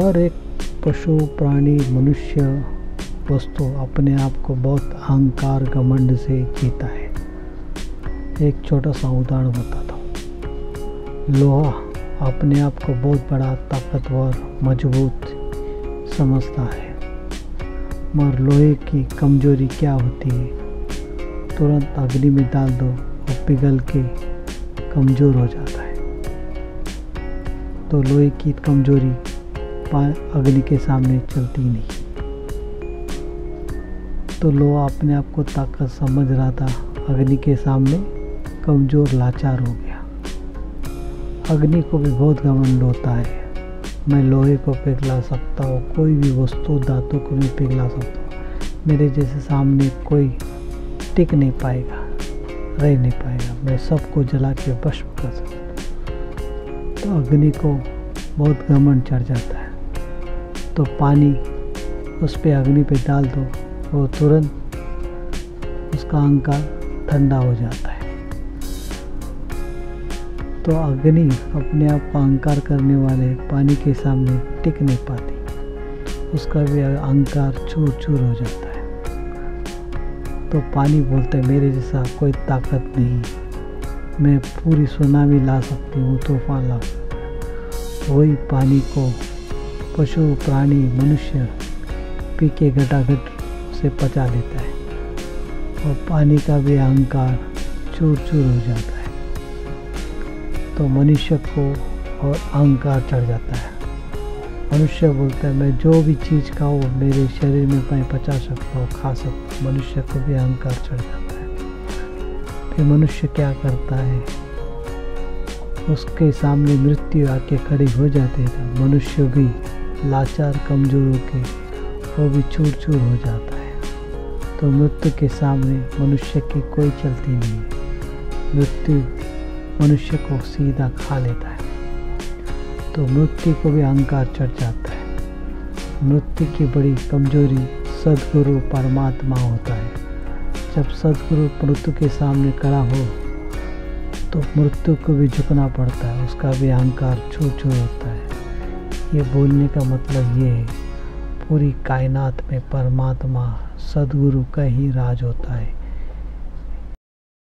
हर एक पशु प्राणी मनुष्य वस्तु अपने आप को बहुत अहंकार घमंड से जीता है। एक छोटा सा उदाहरण बताता हूँ। लोहा अपने आप को बहुत बड़ा ताकतवर मजबूत समझता है, मगर लोहे की कमजोरी क्या होती है? तुरंत अग्नि में डाल दो और पिघल के कमज़ोर हो जाता है। तो लोहे की कमजोरी अग्नि के सामने चलती नहीं। तो लोहा अपने आप को ताकत समझ रहा था, अग्नि के सामने कमज़ोर लाचार हो गया। अग्नि को भी बहुत घमंड होता है, मैं लोहे को पिघला सकता हूँ, कोई भी वस्तु धातु को भी पिघला सकता हूँ, मेरे जैसे सामने कोई टिक नहीं पाएगा, रह नहीं पाएगा, मैं सबको जला के भस्म कर सकता हूँ। तो अग्नि को बहुत घमंड चढ़ जाता है। तो पानी उस पे अग्नि पे डाल दो, वो तुरंत उसका अहंकार ठंडा हो जाता है। तो अग्नि अपने आप का अहंकार करने वाले पानी के सामने टिक नहीं पाती, उसका भी अहंकार चूर चूर हो जाता है। तो पानी बोलता है मेरे जैसा कोई ताकत नहीं, मैं पूरी सुनामी ला सकती हूँ, तूफान ला सकती हूँ। वही पानी को पशु प्राणी मनुष्य पी के घटाघट से पचा लेता है और पानी का भी अहंकार चूर चूर हो जाता है। तो मनुष्य को और अहंकार चढ़ जाता है। मनुष्य बोलता है मैं जो भी चीज़ खाऊँ मेरे शरीर में मैं पचा सकता हूँ, खा सकता हूँ। मनुष्य को भी अहंकार चढ़ जाता है। फिर मनुष्य क्या करता है, उसके सामने मृत्यु आके खड़ी हो जाती है। मनुष्य भी लाचार कमजोर होके वो भी चूर चूर हो जाता है। तो मृत्यु के सामने मनुष्य की कोई चलती नहीं है, मृत्यु मनुष्य को सीधा खा लेता है। तो मृत्यु को भी अहंकार चढ़ जाता है। मृत्यु की बड़ी कमजोरी सद्गुरु परमात्मा होता है। जब सद्गुरु मृत्यु के सामने खड़ा हो तो मृत्यु को भी झुकना पड़ता है, उसका भी अहंकार चूर चूर होता है। ये बोलने का मतलब ये है, पूरी कायनात में परमात्मा सद्गुरु का ही राज होता है।